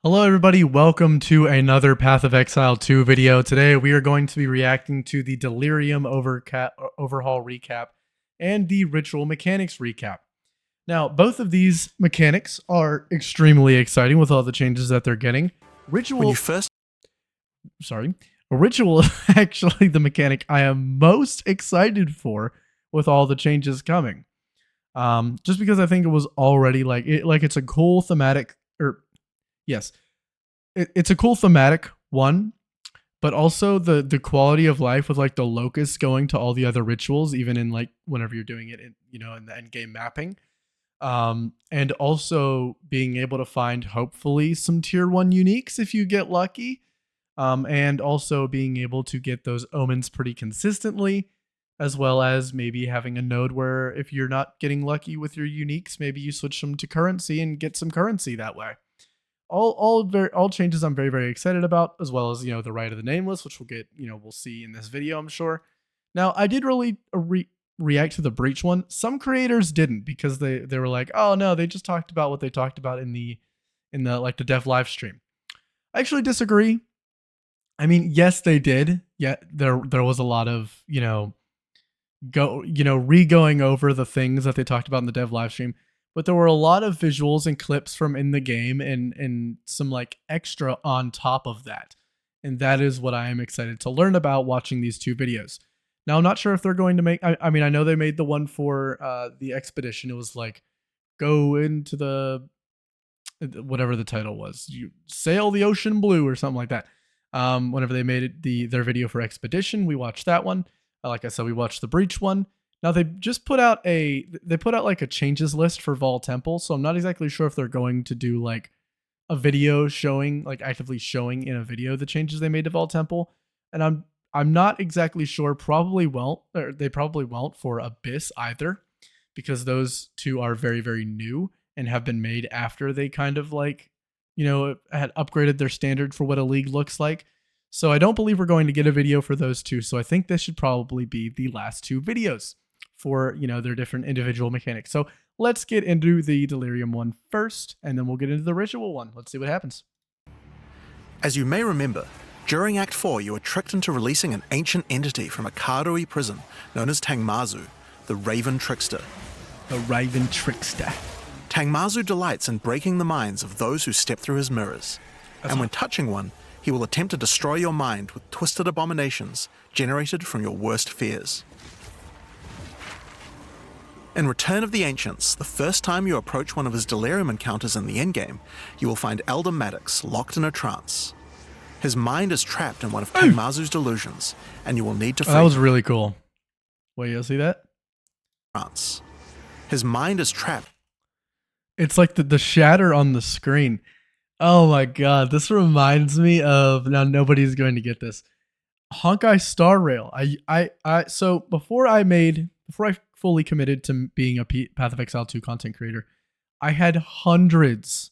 Hello everybody, welcome to another Path of Exile 2 video. Today we are going to be reacting to the Delirium overhaul recap and the Ritual mechanics recap. Now, both of these mechanics are extremely exciting with all the changes that they're getting. Ritual is actually the mechanic I am most excited for with all the changes coming. Just because I think it was already it's a cool thematic, yes, it's a cool thematic one, but also the quality of life with like the locus going to all the other rituals, even in like whenever you're doing it in the end game mapping, and also being able to find hopefully some tier 1 uniques if you get lucky, and also being able to get those omens pretty consistently, as well as maybe having a node where if you're not getting lucky with your uniques, maybe you switch them to currency and get some currency that way. All changes I'm very, very excited about, as well as the Rite of the Nameless, which we'll get we'll see in this video, I'm sure. Now, I did really react to the Breach one. Some creators didn't, because they were like, oh no, they just talked about what they talked about in the like the dev live stream. I actually disagree. I mean, yes, they did. Yeah, there was a lot of re-going over the things that they talked about in the dev live stream. But there were a lot of visuals and clips from in the game and some like extra on top of that. And that is what I am excited to learn about watching these two videos. Now, I'm not sure if they're going to make, I mean, I know they made the one for the expedition. It was like, go into the, whatever the title was, you sail the ocean blue or something like that. Whenever they made it their video for expedition, we watched that one. Like I said, we watched the Breach one. Now they just put out like a changes list for Vol Temple, so I'm not exactly sure if they're going to do like a video showing, like actively showing in a video the changes they made to Vol Temple, and I'm not exactly sure. Probably won't, or they probably won't for Abyss either, because those two are very, very new and have been made after they kind of like had upgraded their standard for what a league looks like. So I don't believe we're going to get a video for those two. So I think this should probably be the last two videos for their different individual mechanics. So let's get into the Delirium one first, and then we'll get into the Ritual one. Let's see what happens. As you may remember, during Act 4 you were tricked into releasing an ancient entity from a Karui prison known as Tangmazu, the Raven Trickster. The Raven Trickster. Tangmazu delights in breaking the minds of those who step through his mirrors, and when touching one, he will attempt to destroy your mind with twisted abominations generated from your worst fears. In Return of the Ancients, the first time you approach one of his Delirium encounters in the endgame, you will find Elder Maddox locked in a trance. His mind is trapped in one of Tangmazu's delusions, and you will need to free him. That was really cool. Wait, you see that? Trance. His mind is trapped. It's like the shatter on the screen. Oh my god, this reminds me of, now nobody's going to get this, Honkai Star Rail. So before I fully committed to being a Path of Exile 2 content creator, I had hundreds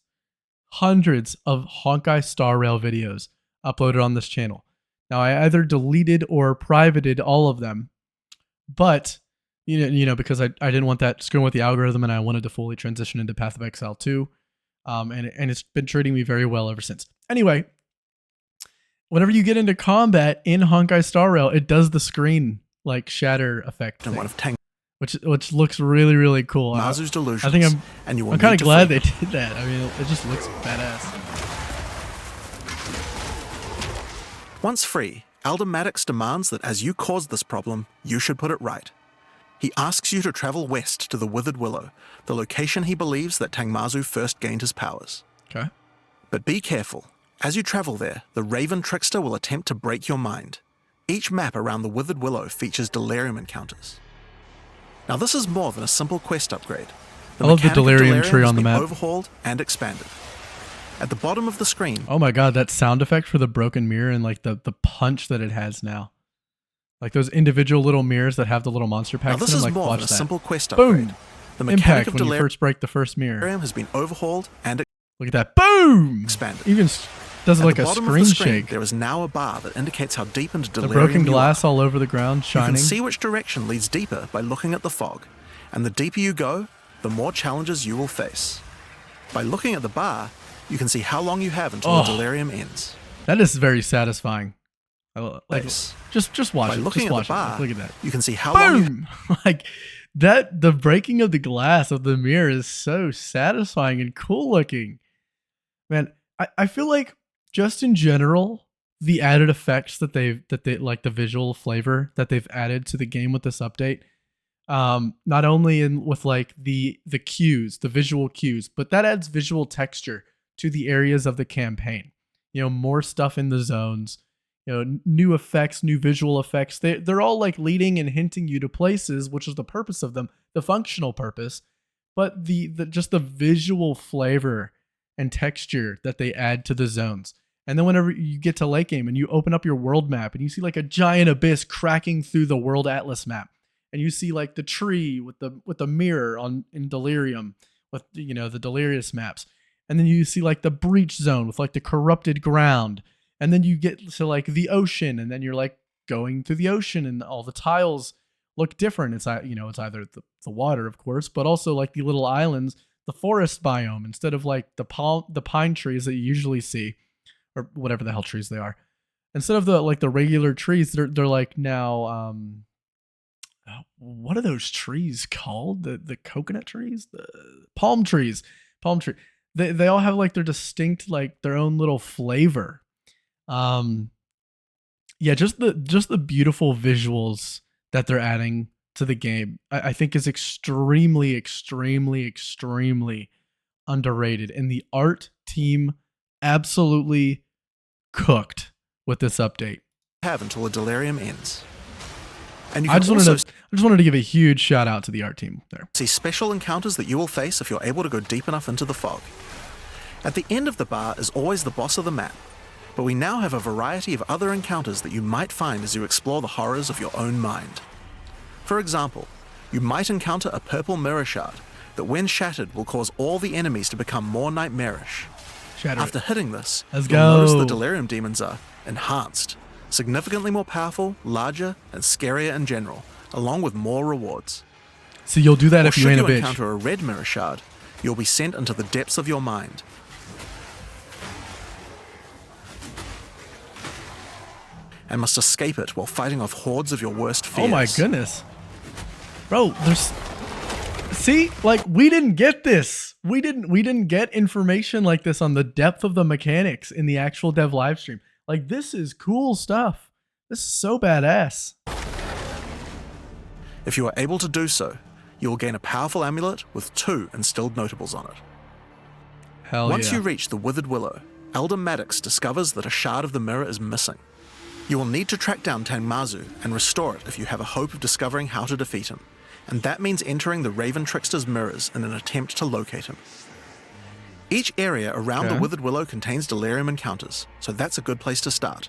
of Honkai Star Rail videos uploaded on this channel. Now I either deleted or privated all of them, but because I didn't want that screwing with the algorithm, and I wanted to fully transition into Path of Exile 2. And it's been treating me very well ever since. Anyway, whenever you get into combat in Honkai Star Rail, it does the screen like shatter effect thing, which looks really, really cool. Mazu's delusions, I think I'm kind of glad they did that. I mean, it just looks badass. Once free, Elder Maddox demands that as you caused this problem, you should put it right. He asks you to travel west to the Withered Willow, the location he believes that Tangmazu first gained his powers. Okay. But be careful. As you travel there, the Raven Trickster will attempt to break your mind. Each map around the Withered Willow features Delirium encounters. Now this is more than a simple quest upgrade. I love the Delirium tree on the map. Overhauled and expanded. At the bottom of the screen. Oh my god, that sound effect for the broken mirror and like the punch that it has now. Like those individual little mirrors that have the little monster packs. Now this in them, is like, more watch than a that. simple quest upgrade. Boom! The mechanic Impact of when you first break the first mirror. Delirium has been overhauled and look at that. Boom! Expanded. Even does like a screen shake. There is now a bar that indicates how deep into Delirium the broken glass all over the ground, shining. You can see which direction leads deeper by looking at the fog. And the deeper you go, the more challenges you will face. By looking at the bar, You can see how long you have until the delirium ends. That is very satisfying. Like, Yes. just watch By it. looking Just at watch the bar, it. Look at that. you can see how long you Boom! Like that. The breaking of the glass of the mirror is so satisfying and cool looking. Man, I feel like just in general, the added effects that they like the visual flavor that they've added to the game with this update. Not only in with like the cues, the visual cues, but that adds visual texture to the areas of the campaign. You know, more stuff in the zones, you know, new effects, new visual effects. They're all like leading and hinting you to places, which is the purpose of them, the functional purpose. But the just the visual flavor and texture that they add to the zones. And then whenever you get to late game and you open up your world map and you see like a giant abyss cracking through the world atlas map, and you see like the tree with the mirror on in Delirium with, you know, the Delirious maps, and then you see like the breach zone with like the corrupted ground, and then you get to like the ocean, and then you're like going through the ocean, and all the tiles look different. It's, you know, it's either the water, of course, but also like the little islands, the forest biome, instead of like the pine trees that you usually see, or whatever the hell trees they are. Instead of the like the regular trees, they're like now what are those trees called? The coconut trees, the palm trees, palm tree. They all have like their distinct, like their own little flavor. Um, yeah, just the beautiful visuals that they're adding to the game, I think is extremely, extremely, extremely underrated. And the art team absolutely cooked with this update. have until the delirium ends. And you I can just also wanted to give a huge shout out to the art team there. see special encounters that you will face if you're able to go deep enough into the fog. At the end of the bar is always the boss of the map, but we now have a variety of other encounters that you might find as you explore the horrors of your own mind. For example, you might encounter a purple mirror shard that when shattered will cause all the enemies to become more nightmarish. Shatter After it. hitting this, Let's you'll notice go. the delirium demons are enhanced, significantly more powerful, larger, and scarier in general, along with more rewards. So you'll do that Or if you should ain't you a bitch. encounter a red mirror shard, you'll be sent into the depths of your mind. And must escape it while fighting off hordes of your worst fears. Oh my goodness. Bro, there's see, like we didn't get this. We didn't get information like this on the depth of the mechanics in the actual dev live stream. Like this is cool stuff. This is so badass. If you are able to do so, you will gain a powerful amulet with 2 instilled notables on it. Hell Once yeah. you reach the Withered Willow, Elder Maddox discovers that a shard of the mirror is missing. You will need to track down Tangmazu and restore it if you have a hope of discovering how to defeat him, and that means entering the Raven Trickster's mirrors in an attempt to locate him. Each area around the Okay. Withered Willow contains delirium encounters, so that's a good place to start.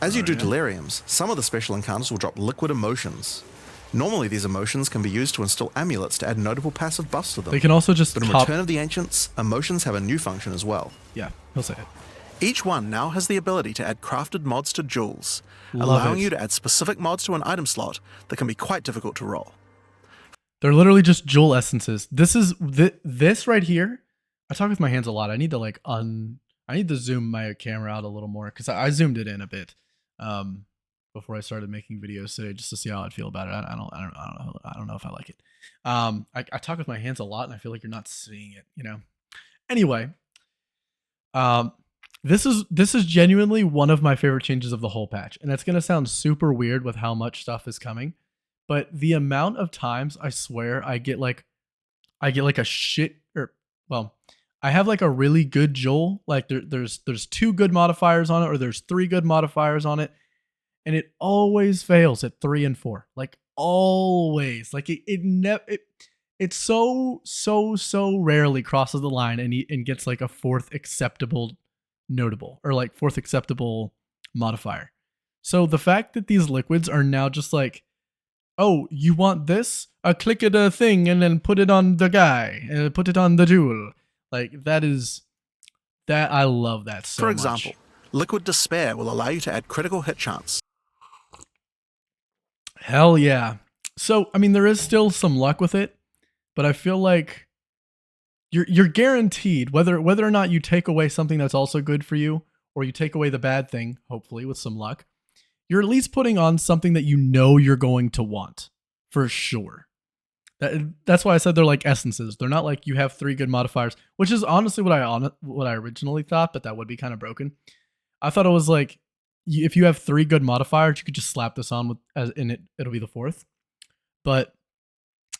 As you do deliriums, some of the special encounters will drop liquid emotions. Normally these emotions can be used to install amulets to add notable passive buffs to them. They can also just But in pop. Return of the Ancients, emotions have a new function as well. Yeah, he'll say it. Each one now has the ability to add crafted mods to jewels, Love allowing it. you to add specific mods to an item slot that can be quite difficult to roll. They're literally just jewel essences. This is this right here. I talk with my hands a lot. I need to like I need to zoom my camera out a little more because I zoomed it in a bit before I started making videos today just to see how I'd feel about it. I don't know if I like it. I talk with my hands a lot and I feel like you're not seeing it. You know. Anyway, this is genuinely one of my favorite changes of the whole patch, and it's gonna sound super weird with how much stuff is coming. But the amount of times I swear I get like a shit or well, I have like a really good Joel. Like there's 2 good modifiers on it, or there's 3 good modifiers on it, and it always fails at 3 and 4. Like always. Like it so rarely crosses the line and gets like a 4th acceptable notable or like 4th acceptable modifier. So the fact that these liquids are now just like, oh, you want this? Click it a thing and then put it on the guy and put it on the jewel. Like that I love that so much. For example, Liquid Despair will allow you to add critical hit chance. Hell yeah. So, I mean, there is still some luck with it, but I feel like you're guaranteed whether or not you take away something that's also good for you, or you take away the bad thing, hopefully with some luck, you're at least putting on something that you know you're going to want for sure. That's why I said they're like essences. They're not like you have 3 good modifiers, which is honestly what I originally thought, but that would be kind of broken. I thought it was like if you have 3 good modifiers, you could just slap this on with it'll be the 4th. But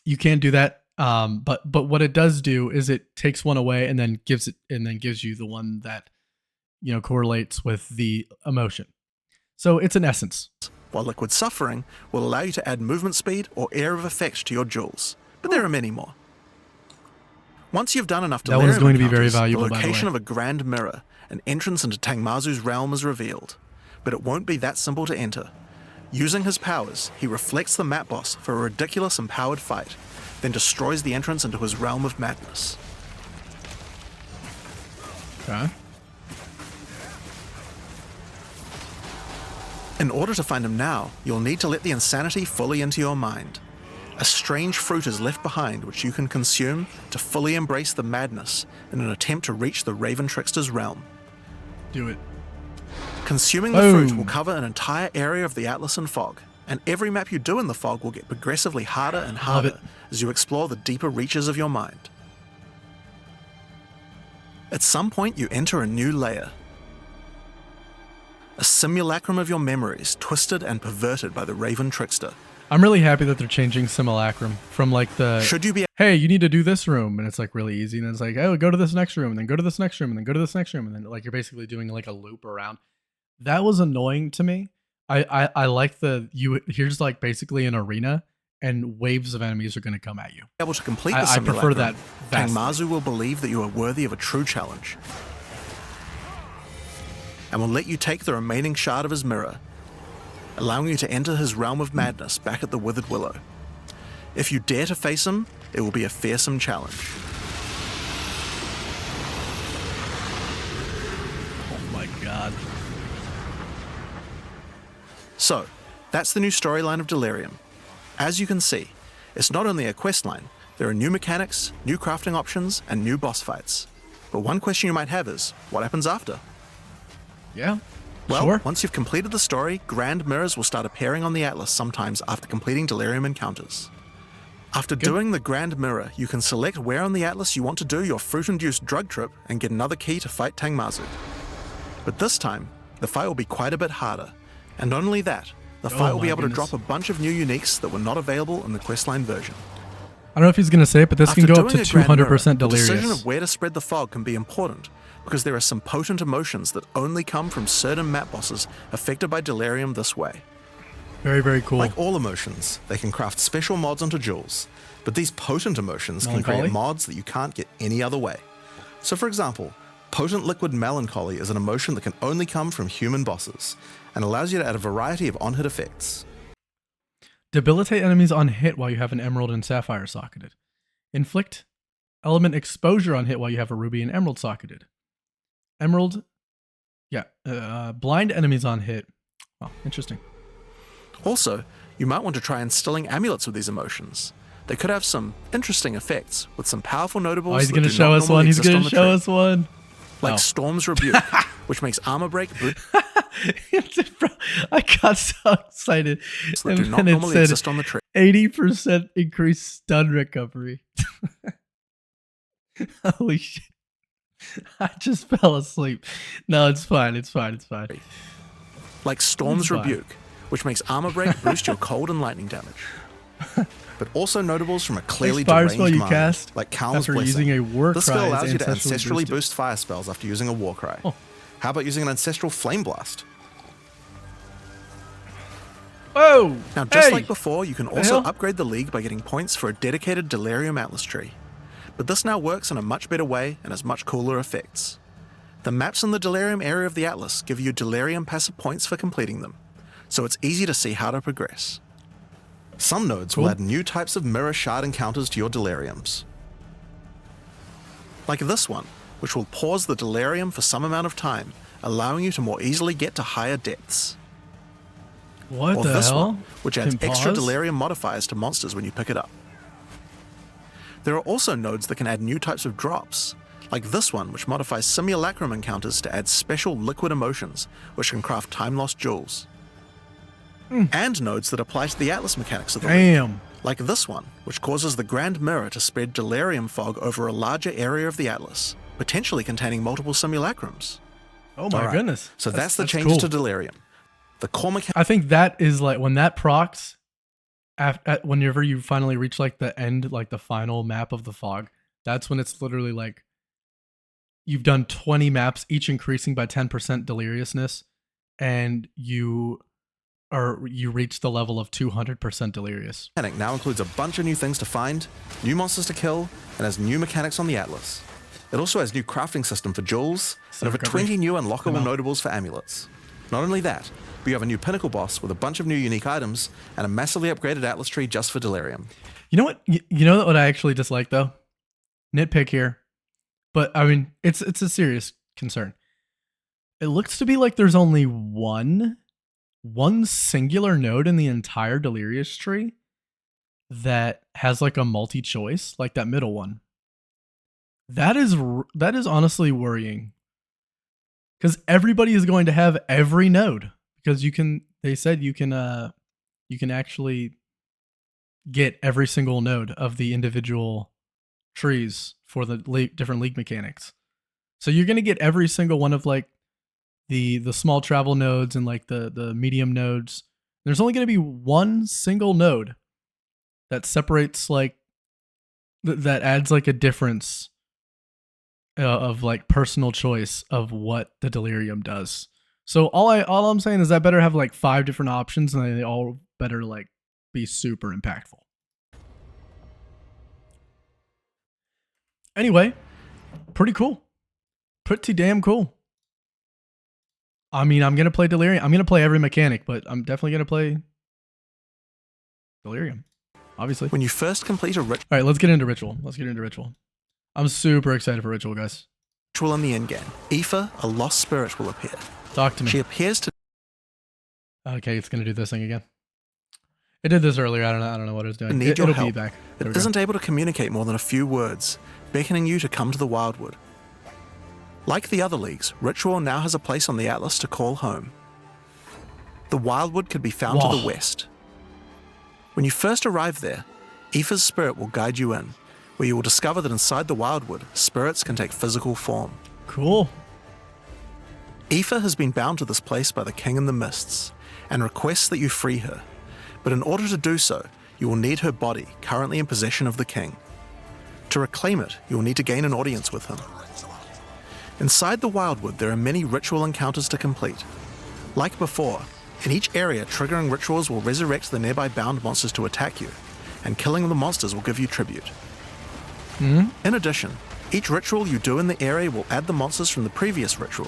you can't do that. But what it does do is it takes one away and then gives you the one that correlates with the emotion. So it's an essence. While Liquid Suffering will allow you to add movement speed or area of effect to your jewels, but there are many more. Once you've done enough Delirium that one's going to be very encounters, valuable. The location of a Grand Mirror, an entrance into Tangmazu's realm, is revealed, but it won't be that simple to enter. Using his powers, he reflects the map boss for a ridiculous empowered fight, then destroys the entrance into his realm of madness. Okay. In order to find him now, you'll need to let the insanity fully into your mind. A strange fruit is left behind which you can consume to fully embrace the madness in an attempt to reach the Raven Trickster's realm. Do it. Consuming the fruit will cover an entire area of the Atlas in fog, and every map you do in the fog will get progressively harder and harder as you explore the deeper reaches of your mind. At some point you enter a new layer. A simulacrum of your memories, twisted and perverted by the Raven Trickster. I'm really happy that they're changing simulacrum from like hey, you need to do this room, and it's like really easy, and it's like, oh, go to this next room, and then go to this next room, and then go to this next room, and then like you're basically doing like a loop around. That was annoying to me. I like here's like basically an arena, and waves of enemies are going to come at you. Able to complete the simulacrum, I prefer that. Tangmazu will believe that you are worthy of a true challenge, and will let you take the remaining shard of his mirror, allowing you to enter his realm of madness back at the Withered Willow. If you dare to face him, it will be a fearsome challenge. Oh my god. So, that's the new storyline of Delirium. As you can see, it's not only a quest line, there are new mechanics, new crafting options, and new boss fights. But one question you might have is, what happens after? Yeah. Well, sure. Once you've completed the story, Grand Mirrors will start appearing on the Atlas sometimes after completing Delirium encounters. After doing the Grand Mirror, you can select where on the Atlas you want to do your fruit-induced drug trip and get another key to fight Tangmazu. But this time, the fight will be quite a bit harder. And not only that, the fight will be able to drop a bunch of new uniques that were not available in the questline version. I don't know if he's going to say it, but this can go up to 200% delirious. The decision of where to spread the fog can be important, because there are some potent emotions that only come from certain map bosses affected by Delirium this way. Very, very cool. Like all emotions, they can craft special mods onto jewels, but these potent emotions can create mods that you can't get any other way. So for example, potent liquid melancholy is an emotion that can only come from human bosses, and allows you to add a variety of on-hit effects. Debilitate enemies on hit while you have an emerald and sapphire socketed. Inflict element exposure on hit while you have a ruby and emerald socketed. Blind enemies on hit. Oh, interesting. Also, you might want to try instilling amulets with these emotions. They could have some interesting effects with some powerful notables. Oh, he's going to show us one. He's going to show us one. Like Storm's Rebuke, which makes armor break. I got so excited. That do not normally exist on the tree. 80% increased stun recovery. Holy shit. I just fell asleep. No, it's fine. It's fine. It's fine. Like Storm's Rebuke, which makes armor break boost your cold and lightning damage. But also notables from a clearly deranged mind, like Calm's Blessing. Using a war this skill allows you to ancestrally boost fire spells after using a war cry. Oh. How about using an ancestral flame blast? Oh! Now, just like before, you can also upgrade the League by getting points for a dedicated Delirium Atlas tree. But this now works in a much better way and has much cooler effects. The maps in the Delirium area of the Atlas give you Delirium passive points for completing them, so it's easy to see how to progress. Some nodes will add new types of mirror shard encounters to your Deliriums. Like this one, which will pause the Delirium for some amount of time, allowing you to more easily get to higher depths. What or the this hell? One, which adds extra Delirium modifiers to monsters when you pick it up. There are also nodes that can add new types of drops, like this one, which modifies simulacrum encounters to add special liquid emotions, which can craft time-lost jewels. And nodes that apply to the Atlas mechanics of the League, Damn. like this one, which causes the Grand Mirror to spread Delirium fog over a larger area of the Atlas, potentially containing multiple simulacrums. Oh my Alright, goodness. So that's the changes cool. to Delirium. The core mechanic. I think that is like when that procs, whenever you finally reach like the end, like the final map of the fog, that's when it's literally like you've done 20 maps, each increasing by 10% deliriousness, and you reach the level of 200% delirious. Mechanic now includes a bunch of new things to find, new monsters to kill, and has new mechanics on the Atlas. It also has new crafting system for jewels, and over 20 new unlockable notables for amulets. Not only that, but you have a new pinnacle boss with a bunch of new unique items, and a massively upgraded Atlas tree just for Delirium. You know what? You know what I actually dislike though? Nitpick here, but I mean it's a serious concern. It looks to be like there's only one singular node in the entire Delirious tree that has like a multi-choice, like that middle one. That is honestly worrying, because everybody is going to have every node, because they said you can actually get every single node of the individual trees for the different league mechanics. So you're going to get every single one of like the small travel nodes and like the medium nodes. There's only going to be one single node that separates, like that adds like a difference of like personal choice of what the Delirium does. So all I'm saying is I better have like 5 different options, and they all better like be super impactful. Anyway, pretty cool. Pretty damn cool. I mean, I'm going to play Delirium. I'm going to play every mechanic, but I'm definitely going to play Delirium, obviously. When you first complete a All right, let's get into Ritual. I'm super excited for Ritual, guys. ritual in the endgame, Aoife, a lost spirit, will appear. Talk to me. She appears to... Okay, it's going to do this thing again. It did this earlier. I don't know what it's doing. Need your It'll be help. back. It isn't able to communicate more than a few words, beckoning you to come to the Wildwood. Like the other leagues, Ritual now has a place on the Atlas to call home. The Wildwood could be found to the west. When you first arrive there, Aoife's spirit will guide you in, where you will discover that inside the Wildwood, spirits can take physical form. Cool. Aoife has been bound to this place by the King in the Mists, and requests that you free her. But in order to do so, you will need her body, currently in possession of the King. To reclaim it, you will need to gain an audience with him. Inside the Wildwood, there are many ritual encounters to complete. Like before, in each area, triggering rituals will resurrect the nearby bound monsters to attack you, and killing the monsters will give you tribute. In addition, each ritual you do in the area will add the monsters from the previous ritual,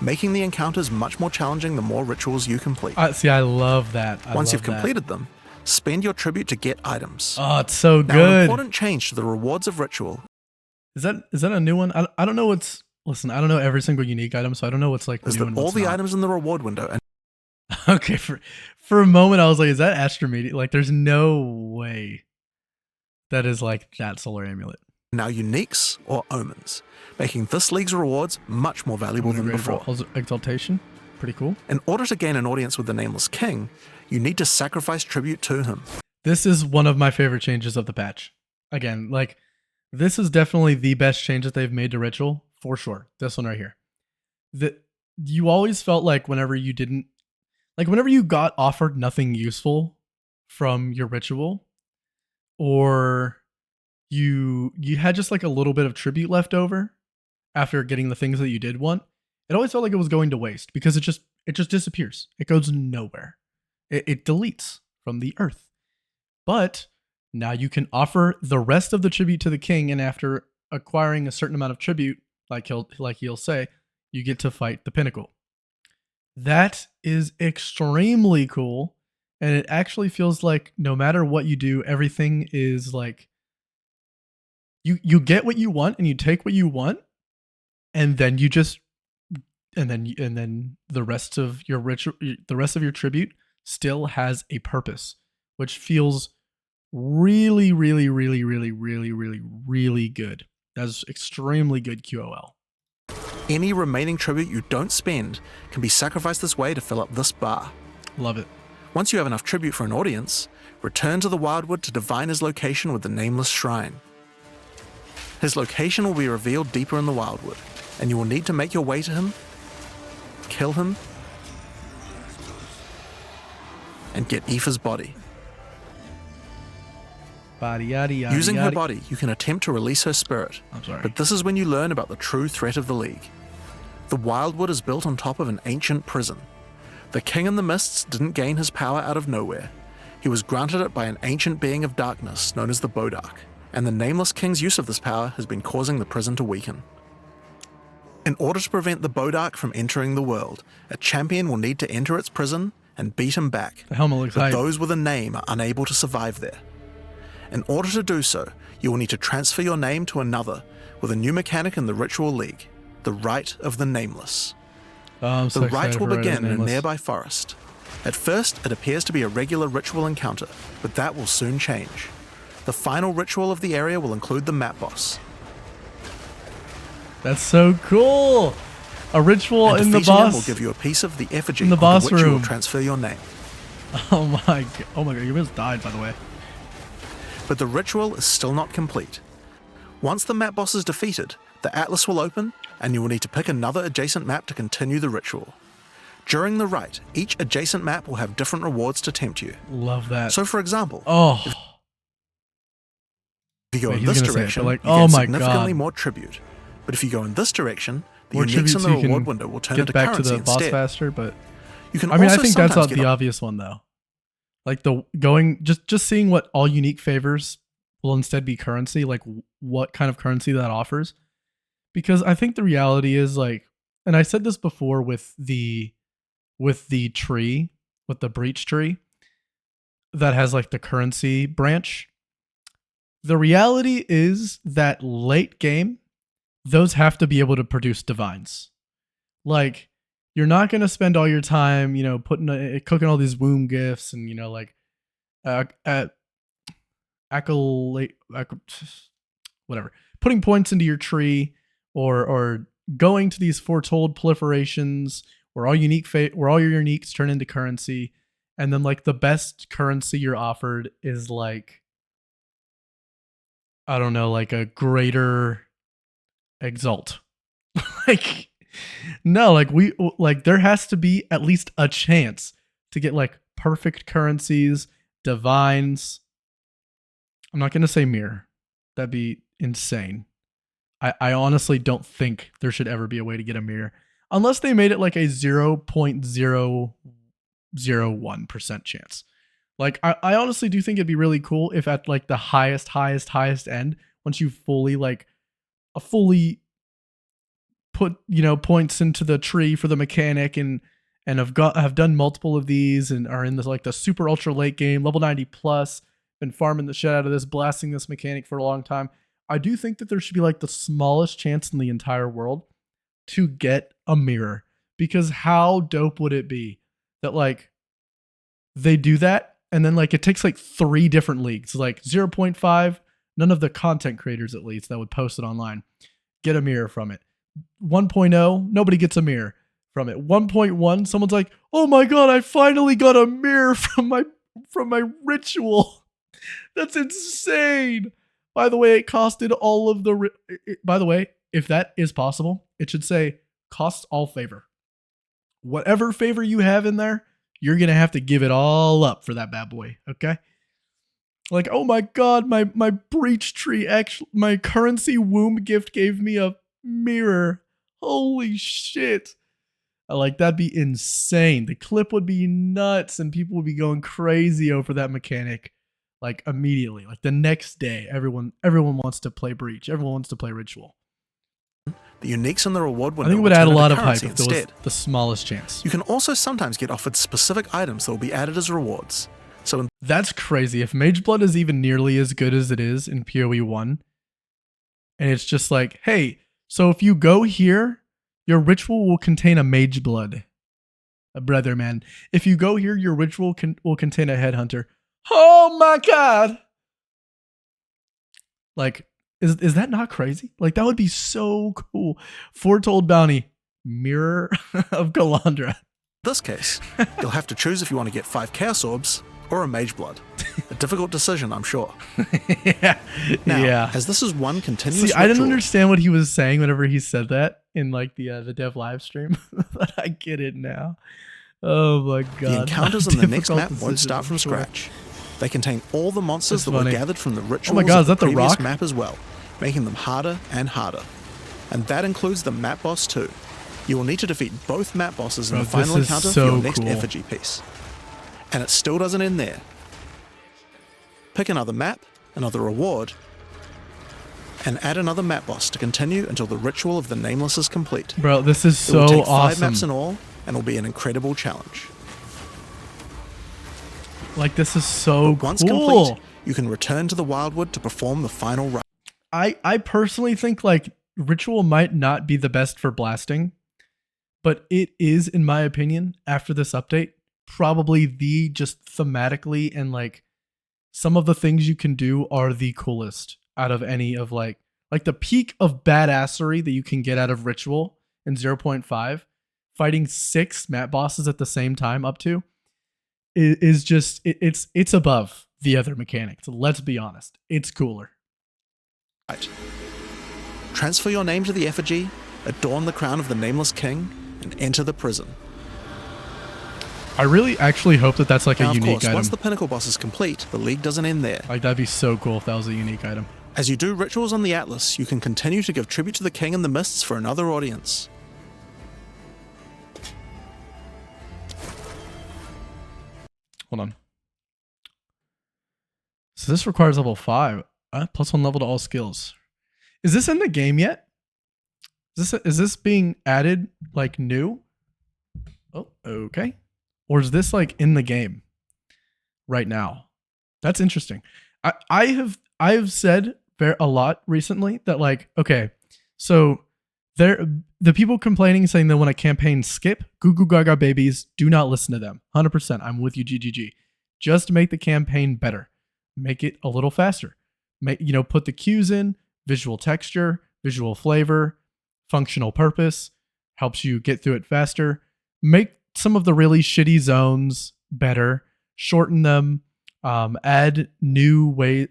making the encounters much more challenging the more rituals you complete. See, I love that. Once you've completed them, spend your tribute to get items. Oh, it's so Now, an good. important change to the rewards of ritual Is that a new one? I don't know what's... Listen, I don't know every single unique item, so I don't know what's like is new that and all what's the not. items in the reward window and Okay, for a moment I was like, is that Astromedia? Like, there's no way that is like that solar amulet. now uniques or omens, making this league's rewards much more valuable than before. Exaltation, pretty cool. In order to gain an audience with the Nameless King, you need to sacrifice tribute to him. This is one of my favorite changes of the patch. Again, like, this is definitely the best change that they've made to Ritual, for sure. This one right here. You always felt like whenever you got offered nothing useful from your ritual, or you had just like a little bit of tribute left over after getting the things that you did want, it always felt like it was going to waste, because it just disappears. It goes nowhere. It deletes from the earth. But now you can offer the rest of the tribute to the king, and after acquiring a certain amount of tribute, like he'll say, you get to fight the pinnacle. That is extremely cool, and it actually feels like no matter what you do, everything is like you get what you want and you take what you want, and then the rest of your tribute still has a purpose, which feels Really, really, really, really, really, really, really good. That's extremely good QOL. Any remaining tribute you don't spend can be sacrificed this way to fill up this bar. Love it. Once you have enough tribute for an audience, return to the Wildwood to divine his location with the Nameless Shrine. His location will be revealed deeper in the Wildwood, and you will need to make your way to him, kill him, and get Aoife's body. Body, yada, yada, Using her yada. body, you can attempt to release her spirit. I'm sorry. But this is when you learn about the true threat of the League. The Wildwood is built on top of an ancient prison. The King in the Mists didn't gain his power out of nowhere. He was granted it by an ancient being of darkness known as the Bodark, and the Nameless King's use of this power has been causing the prison to weaken. In order to prevent the Bodark from entering the world, a champion will need to enter its prison and beat him back. The helmet looks But hype. those with a name are unable to survive there. In order to do so, you will need to transfer your name to another with a new mechanic in the Ritual League, the Rite of the Nameless. I'm so The excited rite will for Rite of the begin in a Nameless. nearby forest. At first, it appears to be a regular ritual encounter, but that will soon change. The final ritual of the area will include the map boss. That's so cool. A ritual And in the defeating him boss. will give you a piece of the effigy in the onto boss which you will room. transfer your name. Oh my god. Oh my god. You almost died, by the way. But the ritual is still not complete. Once the map boss is defeated, the atlas will open, and you will need to pick another adjacent map to continue the ritual. During the rite, each adjacent map will have different rewards to tempt you. Love that. So for example, Oh. if you go Wait, in he's this gonna say it, direction, but like, you oh get my significantly God. more tribute. But if you go in this direction, the More uniques tribute in so the you can reward window will turn get into back to currency the boss instead. faster, but You can I mean, I also think that's sometimes not get the obvious one though. Like the going just seeing what all unique favors will instead be currency, like what kind of currency that offers. Because I think the reality is like, and I said this before with the tree, with the breach tree that has like the currency branch. The reality is that late game, those have to be able to produce divines. Like you're not going to spend all your time, you know, cooking all these womb gifts and, you know, like accolade, whatever, putting points into your tree or going to these foretold proliferations where all where all your uniques turn into currency, and then like the best currency you're offered is like, I don't know, like a greater exalt. Like no, like there has to be at least a chance to get like perfect currencies, divines. I'm not gonna say mirror. That'd be insane. I honestly don't think there should ever be a way to get a mirror unless they made it like a 0.001% chance. Like I honestly do think it'd be really cool if at like the highest end, once you fully put, you know, points into the tree for the mechanic and have done multiple of these and are in this like the super ultra late game, level 90 plus, been farming the shit out of this, blasting this mechanic for a long time. I do think that there should be like the smallest chance in the entire world to get a mirror, because how dope would it be that like they do that and then like it takes like 3 different leagues, like 0.5, none of the content creators at least that would post it online get a mirror from it. 1.0, nobody gets a mirror from it. 1.1, someone's like, "Oh my god, I finally got a mirror from my ritual." That's insane. By the way, it costed all of the by the way, if that is possible, it should say costs all favor. Whatever favor you have in there, you're going to have to give it all up for that bad boy, okay? Like, oh my god, my breach tree, actually, my currency womb gift gave me a mirror. Holy shit. Like, that'd be insane. The clip would be nuts and people would be going crazy over that mechanic. Like immediately, like the next day, everyone wants to play breach. Everyone wants to play ritual. The uniques in the reward I window think it will would add turn a into lot of hype currency if there was instead. the smallest chance. You can also sometimes get offered specific items that will be added as rewards. So in That's crazy. If Mage Blood is even nearly as good as it is in PoE 1, and it's just like, hey, so if you go here, your ritual will contain a Mage Blood. Brother, man. If you go here, your ritual will contain a Headhunter. Oh my god! Like, is that not crazy? Like, that would be so cool. Foretold bounty, Mirror of Calandra. In this case, you'll have to choose if you want to get 5 Chaos Orbs or a Mage Blood. A difficult decision, I'm sure. Yeah. Now, Yeah. as this is one continuous I didn't ritual, understand what he was saying whenever he said that in like the dev live stream, but I get it now. Oh my god. the encounters on the next Difficult map won't decision, start from I'm sure. scratch. They contain all the monsters That's that were funny. gathered from the rituals Oh my god, of is that the previous rock? map as well, making them harder and harder. And that includes the map boss too. You will need to defeat both map bosses in Bro, the final this is encounter so for your next cool. effigy piece. And it still doesn't end there. Pick another map, another reward, and add another map boss to continue until the ritual of the Nameless is complete. Bro, this is It will so take 5 maps awesome. in all, and will be an incredible challenge. Like, this is so Once cool. complete, you can return to the Wildwood to perform the final rite. I personally think like Ritual might not be the best for blasting, but it is, in my opinion, after this update, probably the just thematically and like some of the things you can do are the coolest out of any of like the peak of badassery that you can get out of Ritual in 0.5, fighting 6 map bosses at the same time up to is just it's above the other mechanics. Let's be honest. It's cooler. Transfer your name to the effigy, adorn the crown of the Nameless King, and enter the prison. I really actually hope that that's like Now, a of unique course, item. once the pinnacle boss is complete, the league doesn't end there. Like, that'd be so cool if that was a unique item. As you do rituals on the Atlas, you can continue to give tribute to the king in the mists for another audience. Hold on. So this requires level 5. +1 level to all skills. Is this in the game yet? Is this being added like new? Oh, okay. Or is this like in the game right now? That's interesting. I have said a lot recently that like, okay, so the people complaining saying they want a campaign skip, goo goo gaga babies, do not listen to them. 100%. I'm with you, GGG. Just make the campaign better. Make it a little faster. Put the cues in, visual texture, visual flavor, functional purpose, helps you get through it faster. Make some of the really shitty zones better, shorten them, add new ways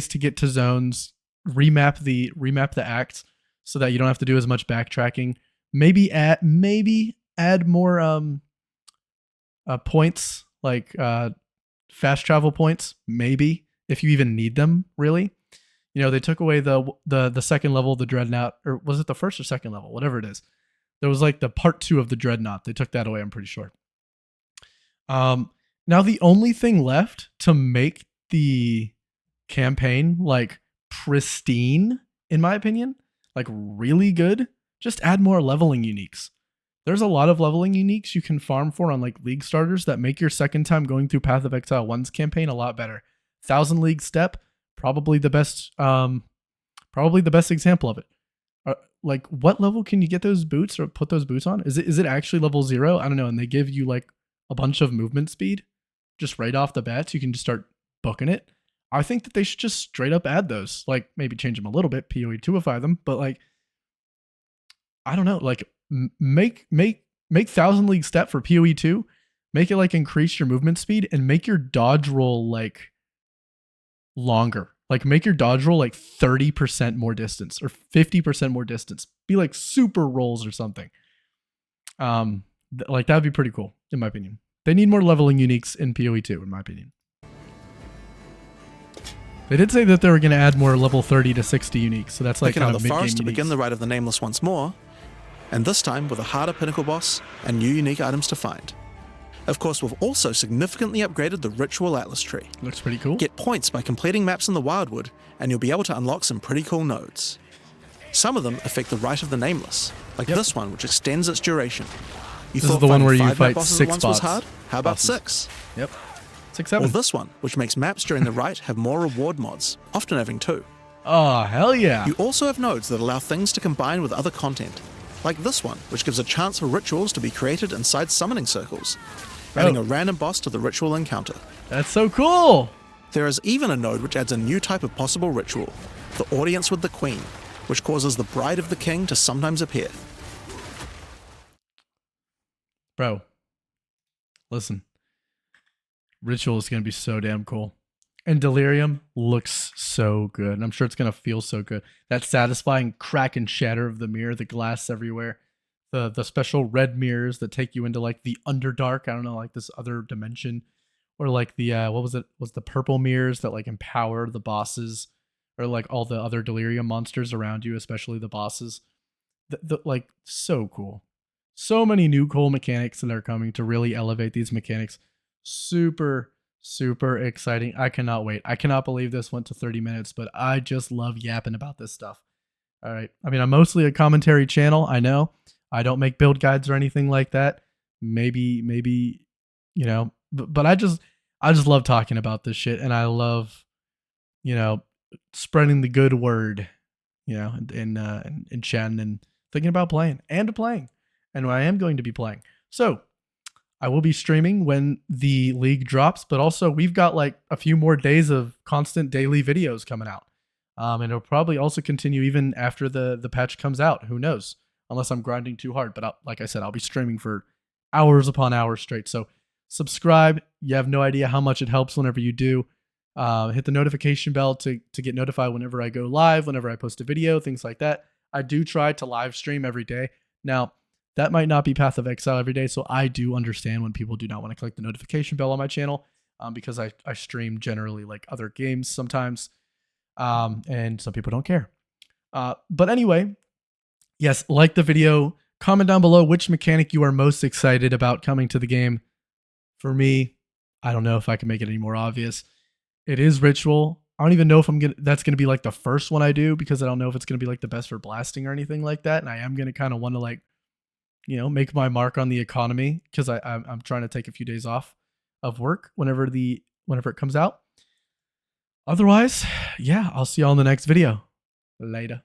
to get to zones, remap the acts so that you don't have to do as much backtracking. Maybe add more points, like fast travel points, maybe, if you even need them, really. They took away the second level of the Dreadnought, or was it the first or second level? Whatever it is. There was like the part 2 of the Dreadnought. They took that away, I'm pretty sure. Now the only thing left to make the campaign like pristine, in my opinion, like really good, just add more leveling uniques. There's a lot of leveling uniques you can farm for on like League starters that make your second time going through Path of Exile 1's campaign a lot better. 1,000 League Step, probably the best example of it. Like, what level can you get those boots or put those boots on? Is it actually level 0? I don't know. And they give you like a bunch of movement speed just right off the bat, so you can just start booking it. I think that they should just straight up add those. Like, maybe change them a little bit, PoE 2ify them, but like, I don't know. Like, make 1,000 League Step for PoE 2. Make it like increase your movement speed and make your dodge roll like longer. Like, make your dodge roll like 30% more distance or 50% more distance. Be like super rolls or something. Like, that'd be pretty cool, in my opinion. They need more leveling uniques in PoE 2, in my opinion. They did say that they were going to add more level 30 to 60 uniques, so that's like Picking kind out of the mid-game forest to begin uniques. the rite of the Nameless once more, and this time with a harder pinnacle boss and new unique items to find. Of course, we've also significantly upgraded the Ritual Atlas tree. Looks pretty cool. Get points by completing maps in the Wildwood, and you'll be able to unlock some pretty cool nodes. Some of them affect the Rite of the Nameless, like this one, which extends its duration. You This is thought the one finding where you 5 map fight bosses 6 at once was bots. hard? How about Bosses. 6? Yep. 6, Or 7. this one, which makes maps during the rite have more reward mods, often having 2. Oh, hell yeah. You also have nodes that allow things to combine with other content, like this one, which gives a chance for rituals to be created inside summoning circles, adding a random boss to the ritual encounter. That's so cool. There is even a node which adds a new type of possible ritual, the audience with the queen, which causes the bride of the king to sometimes appear. Bro, listen. Ritual is going to be so damn cool. And Delirium looks so good. And I'm sure it's going to feel so good. That satisfying crack and shatter of the mirror, the glass everywhere, the special red mirrors that take you into like the Underdark. I don't know, like this other dimension. Or like the what was it? Was the purple mirrors that like empower the bosses or like all the other Delirium monsters around you, especially the bosses. Like so cool. So many new cool mechanics that are coming to really elevate these mechanics. Super super exciting. I cannot wait. I cannot believe this went to 30 minutes, but I just love yapping about this stuff. All right. I mean, I'm mostly a commentary channel. I know. I don't make build guides or anything like that. Maybe, but I just love talking about this shit, and I love, you know, spreading the good word, in chatting and thinking about playing, and I am going to be playing. So I will be streaming when the league drops, but also we've got like a few more days of constant daily videos coming out. And it'll probably also continue even after the patch comes out. Who knows? Unless I'm grinding too hard. But like I said, I'll be streaming for hours upon hours straight. So subscribe. You have no idea how much it helps whenever you do. Hit the notification bell to get notified whenever I go live, whenever I post a video, things like that. I do try to live stream every day. Now, that might not be Path of Exile every day, so I do understand when people do not want to click the notification bell on my channel, because I stream generally like other games sometimes, and some people don't care. But anyway, yes, like the video, comment down below which mechanic you are most excited about coming to the game. For me, I don't know if I can make it any more obvious. It is Ritual. I don't even know if that's gonna be like the first one I do, because I don't know if it's gonna be like the best for blasting or anything like that, and I am gonna kind of want to like, make my mark on the economy, because I'm trying to take a few days off of work whenever it comes out. Otherwise, yeah, I'll see y'all in the next video. Later.